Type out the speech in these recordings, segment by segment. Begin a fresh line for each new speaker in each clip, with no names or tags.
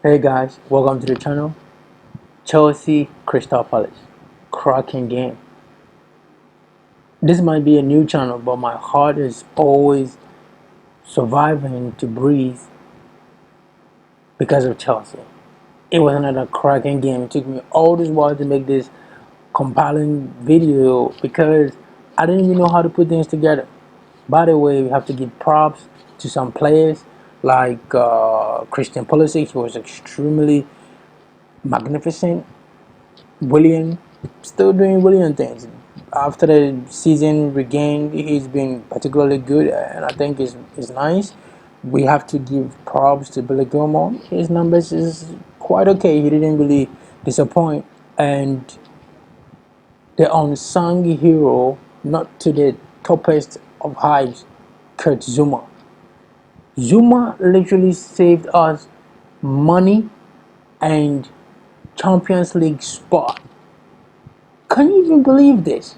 Hey guys, welcome to the channel. Chelsea Crystal Palace. Cracking game. This might be a new channel, but my heart is always surviving to breathe because of Chelsea. It was another cracking game. It took me all this while to make this compelling video because I didn't even know how to put things together. By the way, we have to give props to some players like Christian Pulisic. He was extremely magnificent. Willian still doing Willian things. After the season regained, he's been particularly good, and I think is nice. We have to give props to Billy Gilmore. His numbers is quite okay. He didn't really disappoint, and the unsung hero, not to the toppest of heights, Kurt Zuma. Zuma literally saved us money and Champions League spot. Can you even believe this?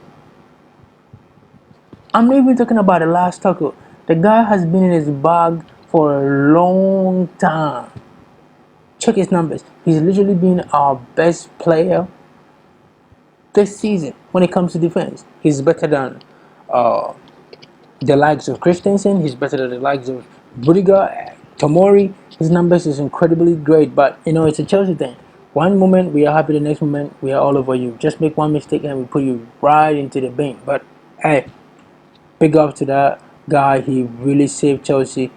I'm not even talking about the last tackle. The guy has been in his bag for a long time. Check his numbers. He's literally been our best player this season when it comes to defense. He's better than uh, the likes of Christensen. He's better than the likes of Rudiger, Tomori. His numbers is incredibly great, but it's a Chelsea thing. One moment we are happy, the next moment we are all over you. Just make one mistake and we put you right into the bin. But hey, big up to that guy. He really saved Chelsea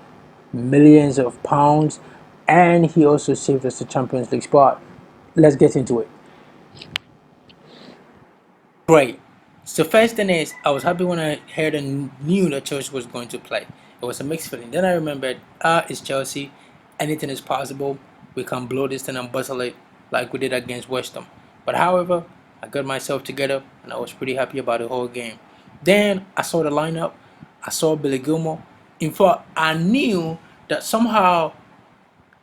millions of pounds, and he also saved us the Champions League spot. Let's get into it. Great. So first thing is, I was happy when I heard and knew that Chelsea was going to play. It was a mixed feeling. Then I remembered, it's Chelsea. Anything is possible. We can blow this thing and bustle it like we did against West Ham. But however, I got myself together and I was pretty happy about the whole game. Then I saw the lineup. I saw Billy Gilmore. In fact, I knew that somehow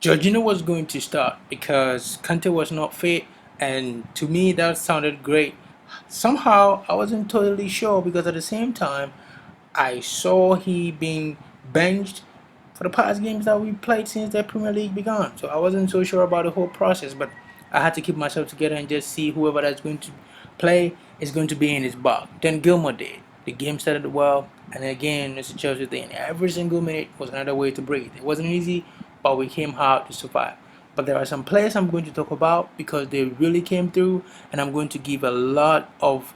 Jorginho was going to start because Kante was not fit, and to me that sounded great. Somehow I wasn't totally sure because at the same time I saw he being benched for the past games that we played since the Premier League began. So I wasn't so sure about the whole process, but I had to keep myself together and just see whoever that's going to play is going to be in his box. Then Gilmore did. The game started well, and again, it's a Chelsea thing. Every single minute was another way to breathe. It wasn't easy, but we came hard to survive. But there are some players I'm going to talk about because they really came through, and I'm going to give a lot of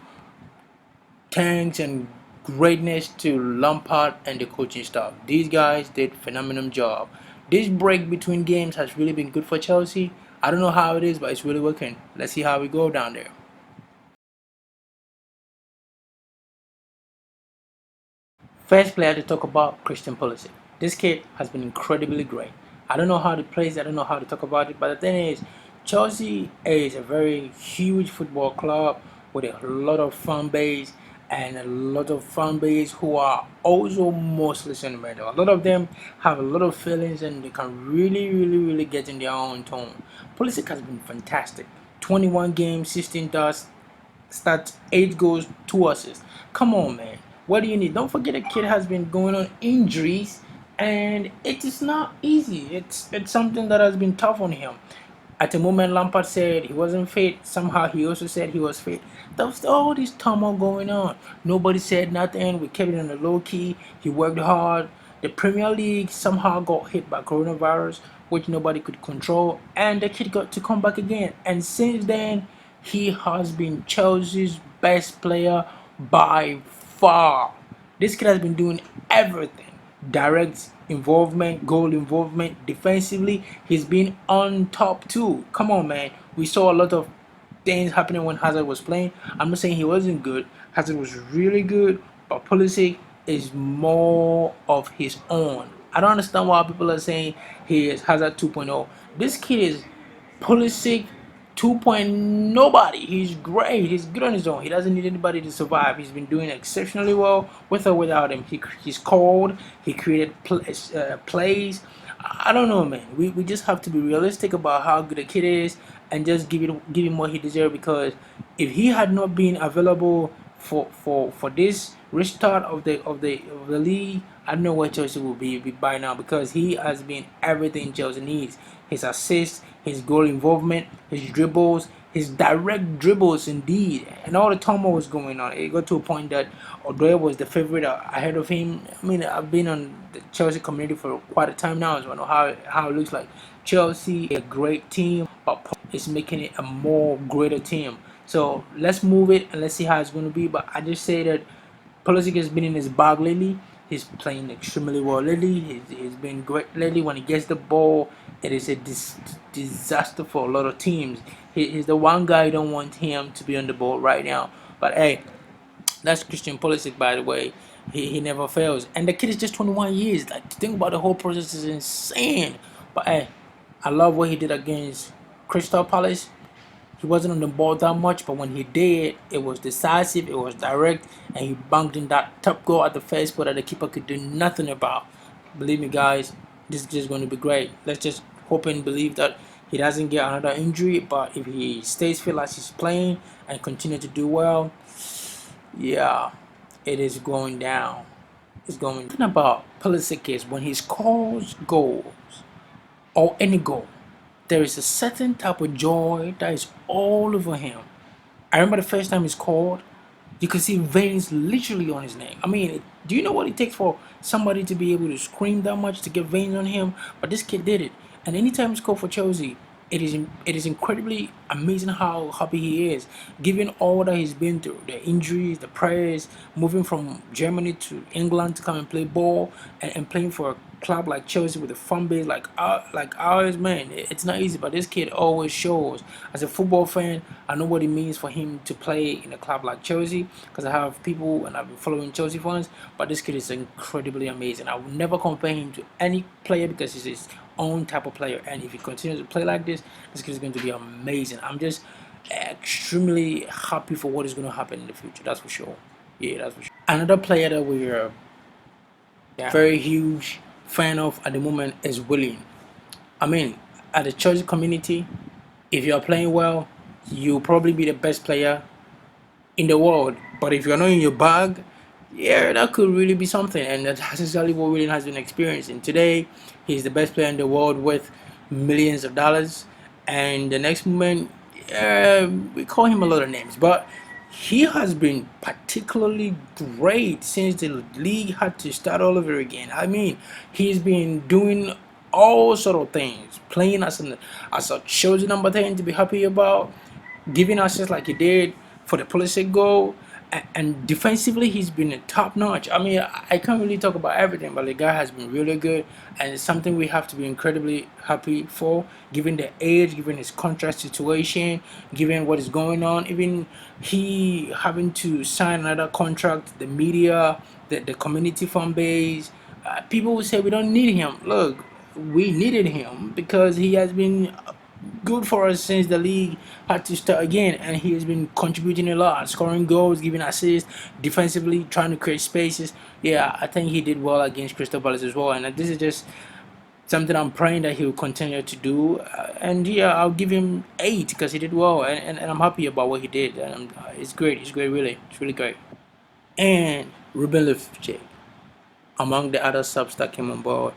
thanks and greatness to Lampard and the coaching staff. These guys did phenomenal job. This break between games has really been good for Chelsea. I don't know how it is, but it's really working. Let's see how we go down there. First player to talk about, Christian Pulisic. This kid has been incredibly great. I don't know how to place it, I don't know how to talk about it, but the thing is, Chelsea is a very huge football club with a lot of fan base and a lot of fan base who are also mostly sentimental. A lot of them have a lot of feelings and they can really get in their own tone. Pulisic has been fantastic. 21 games, 16 stats, 8 goals, 2 assists. Come on, man. What do you need? Don't forget the kid has been going on injuries, and it is not easy. It's something that has been tough on him. At the moment, Lampard said he wasn't fit. Somehow, he also said he was fit. There was all this turmoil going on. Nobody said nothing. We kept it on the low key. He worked hard. The Premier League somehow got hit by coronavirus, which nobody could control, and the kid got to come back again. And since then, he has been Chelsea's best player by far. This kid has been doing everything. Direct involvement, goal involvement, defensively, he's been on top too. Come on, man. We saw a lot of things happening when Hazard was playing. I'm not saying he wasn't good. Hazard was really good, but Pulisic is more of his own. I don't understand why people are saying he is Hazard 2.0. This kid is Pulisic 2. Nobody. He's great. He's good on his own. He doesn't need anybody to survive. He's been doing exceptionally well with or without him. He's called. He created plays. I don't know, man. We just have to be realistic about how good the kid is and just give him what he deserves. Because if he had not been available for this restart of the league, I don't know where Chelsea will be by now because he has been everything Chelsea needs. his assists, his goal involvement, his dribbles, his direct dribbles indeed, and all the turmoil was going on. It got to a point that although was the favorite ahead of him, I mean, I've been on the Chelsea community for quite a time now, so I know how it looks like. Chelsea, a great team, but is making it a more greater team. So let's move it and let's see how it's going to be. But I just say that Pulisic has been in his bag lately. He's playing extremely well lately. He's been great lately. When he gets the ball, it is a disaster for a lot of teams. He's the one guy you don't want him to be on the ball right now. But hey, that's Christian Pulisic, by the way. He never fails. And the kid is just 21 years. Like, to think about the whole process is insane. But hey, I love what he did against Crystal Palace. He wasn't on the ball that much, but when he did, it was decisive, it was direct, and he banged in that top goal at the first spot that the keeper could do nothing about. Believe me, guys, this is just going to be great. Let's just hope and believe that he doesn't get another injury, but if he stays fit as he's playing and continue to do well, yeah, it is going down. It's going. The thing about Pulisic is when he scores goals or any goal, there is a certain type of joy that is all over him. I remember the first time he scored, you could see veins literally on his neck. I mean, do you know what it takes for somebody to be able to scream that much to get veins on him? But this kid did it. And anytime he scored for Chelsea, it is incredibly amazing how happy he is, given all that he's been through, the injuries, the prayers, moving from Germany to England to come and play ball, and playing for a club like Chelsea with a fan base like ours, man. It's not easy, but this kid always shows. As a football fan, I know what it means for him to play in a club like Chelsea because I have people and I've been following Chelsea fans. But this kid is incredibly amazing. I would never compare him to any player because he's his own type of player, and if he continues to play like this kid is going to be amazing. I'm just extremely happy for what is going to happen in the future. That's for sure. Yeah, that's for sure. Another player that we're very huge fan of at the moment is Willian. I mean, at the Chelsea community, if you are playing well, you'll probably be the best player in the world. But if you're not in your bag, yeah, that could really be something. And that's exactly what Willian has been experiencing. Today, he's the best player in the world with millions of dollars. And the next moment, we call him a lot of names. But he has been particularly great since the league had to start all over again. I mean, he's been doing all sort of things, playing as a chosen number 10 to be happy about, giving assists like he did for the Pulisic goal, and defensively he's been top notch. I mean, I can't really talk about everything, but the guy has been really good, and it's something we have to be incredibly happy for, given the age, given his contract situation, given what is going on. Even he having to sign another contract, the media, the community fan base, people will say we don't need him. Look, we needed him because he has been good for us since the league had to start again, and he has been contributing a lot, scoring goals, giving assists, defensively trying to create spaces. Yeah, I think he did well against Crystal Palace as well, and this is just something I'm praying that he will continue to do. And yeah, I'll give him 8 because he did well, and I'm happy about what he did. And it's great. It's great, really. It's really great. And Ruben Loftus-Cheek, among the other subs that came on board.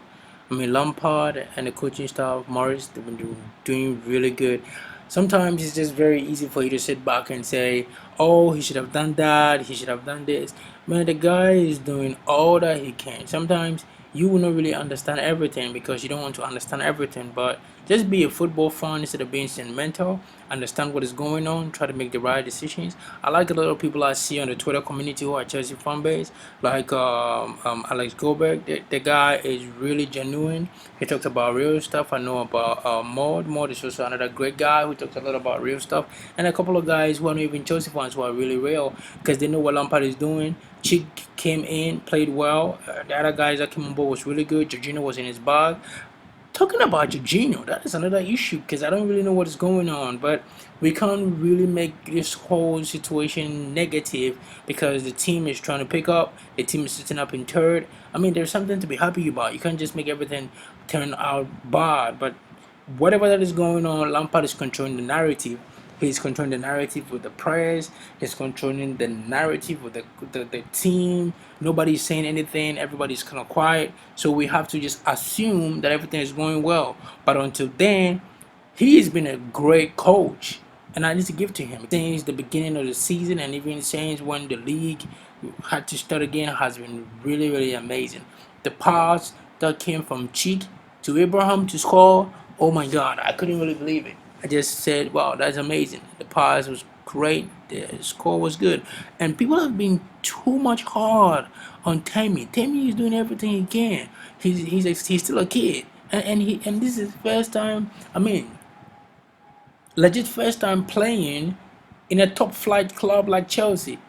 I mean, Lampard and the coaching staff, Morris, they've been doing really good. Sometimes it's just very easy for you to sit back and say, oh, he should have done that, he should have done this. Man, the guy is doing all that he can. Sometimes you will not really understand everything because you don't want to understand everything, but just be a football fan instead of being sentimental. Understand what is going on, try to make the right decisions. I like a lot of people I see on the Twitter community who are Chelsea fan base, like Alex Goldberg. The guy is really genuine. He talks about real stuff. I know about Maud is also another great guy who talks a lot about real stuff, and a couple of guys who are not even Chelsea fans who are really real because they know what Lampard is doing. Chick came in, played well. The other guys that came on board was really good. Jorginho was in his bag. Talking about Jorginho, that is another issue because I don't really know what is going on, but we can't really make this whole situation negative because the team is trying to pick up, the team is sitting up in third. I mean, there's something to be happy about. You can't just make everything turn out bad, but whatever that is going on, Lampard is controlling the narrative, He's controlling the narrative with the press. He's controlling the narrative with the team. Nobody's saying anything. Everybody's kind of quiet. So we have to just assume that everything is going well. But until then, he's been a great coach, and I need to give to him. Since the beginning of the season, and even since when the league had to start again, has been really, really amazing. The pass that came from Cheek to Abraham to score, oh my God, I couldn't really believe it. I just said, wow, that's amazing. The pass was great, the score was good, and people have been too much hard on Tammy. Tammy is doing everything he can. He's still a kid, and this is first time. I mean, legit first time playing in a top flight club like Chelsea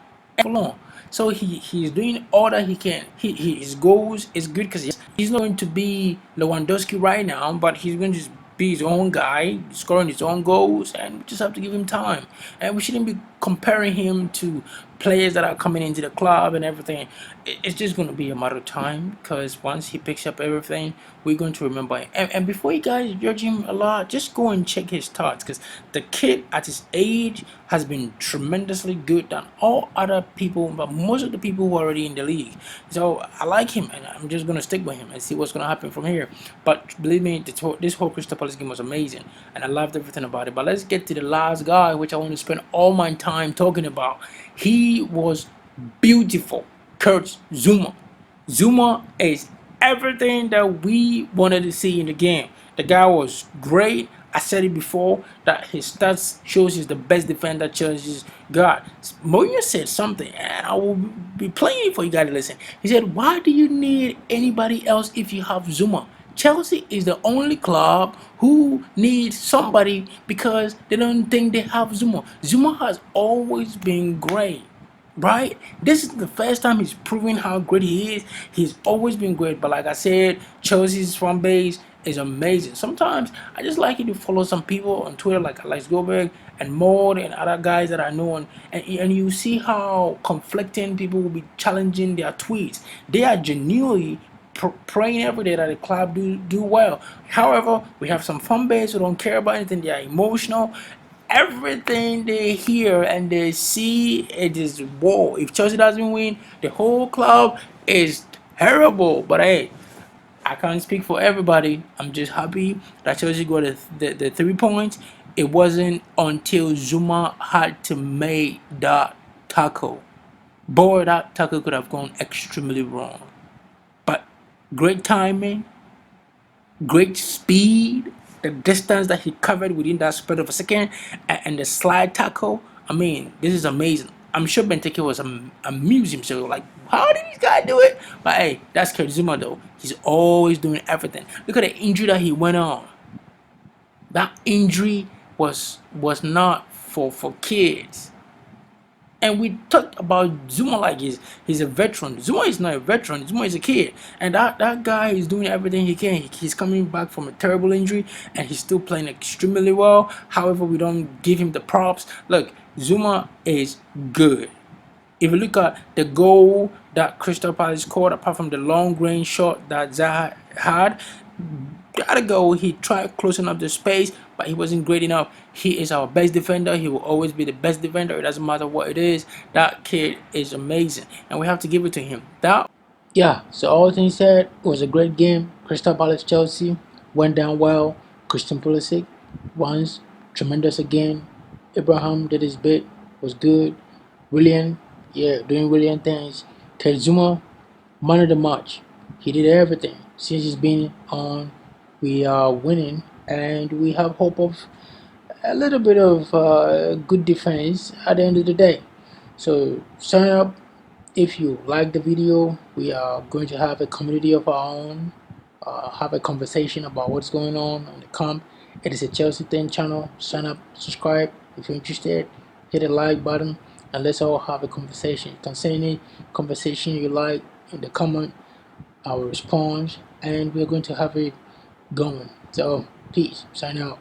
for long. So he's doing all that he can. His goals is good because he's not going to be Lewandowski right now, but he's going to just be his own guy, scoring his own goals, and we just have to give him time. And we shouldn't be comparing him to players that are coming into the club and everything. It's just going to be a matter of time because once he picks up everything, we're going to remember him. And before you guys judge him a lot, just go and check his stats because the kid at his age has been tremendously good than all other people, but most of the people who are already in the league. So I like him, and I'm just going to stick with him and see what's going to happen from here. But believe me, this whole Crystal Palace game was amazing, and I loved everything about it. But let's get to the last guy, which I want to spend all my time talking about. He was beautiful. Kurt Zouma. Zouma is everything that we wanted to see in the game. The guy was great. I said it before that his stats shows he's the best defender Chelsea's got. Mourinho said something, and I will be playing it for you guys to listen. He said, "Why do you need anybody else if you have Zouma? Chelsea is the only club who needs somebody because they don't think they have Zouma. Zouma has always been great." Right? This is the first time he's proving how great he is. He's always been great, but like I said, Chelsea's fan base is amazing. Sometimes I just like you to follow some people on Twitter like Alex Goldberg and Maud and other guys that I know, and you see how conflicting people will be challenging their tweets. They are genuinely praying every day that the club do well. However, we have some fan base who don't care about anything. They are emotional. Everything they hear and they see, it is war. If Chelsea doesn't win, the whole club is terrible. But hey, I can't speak for everybody. I'm just happy that Chelsea got the 3 points. It wasn't until Zouma had to make that tackle. Boy, that tackle could have gone extremely wrong. But great timing, great speed, the distance that he covered within that split of a second, and the slide tackle. I mean, this is amazing. I'm sure Benteke was amused himself, like, how did this guy do it? But hey, that's Zuma though. He's always doing everything. Look at the injury that he went on. That injury was not for kids. And we talked about Zouma like he's a veteran. Zouma is not a veteran. Zouma is a kid. And that guy is doing everything he can. He's coming back from a terrible injury, and he's still playing extremely well. However, we don't give him the props. Look, Zouma is good. If you look at the goal that Crystal Palace scored, apart from the long range shot that Zaha had, the other goal, he tried closing up the space, but he wasn't great enough. He is our best defender. He will always be the best defender. It doesn't matter what it is. That kid is amazing, and we have to give it to him. Yeah, so all things said, it was a great game. Crystal Palace Chelsea went down well. Christian Pulisic once tremendous again. Abraham did his bit, was good. Willian, yeah, doing Willian things. Zouma, man of the match. He did everything. Since he's been on, we are winning, and we have hope of a little bit of good defense at the end of the day. So sign up if you like the video. We are going to have a community of our own, have a conversation about what's going on the camp. It is a Chelsea Thing channel. Sign up, subscribe if you're interested. Hit the like button, and let's all have a conversation. You can say any conversation you like in the comment. I will respond, and we're going to have it going. So peace. Sign out.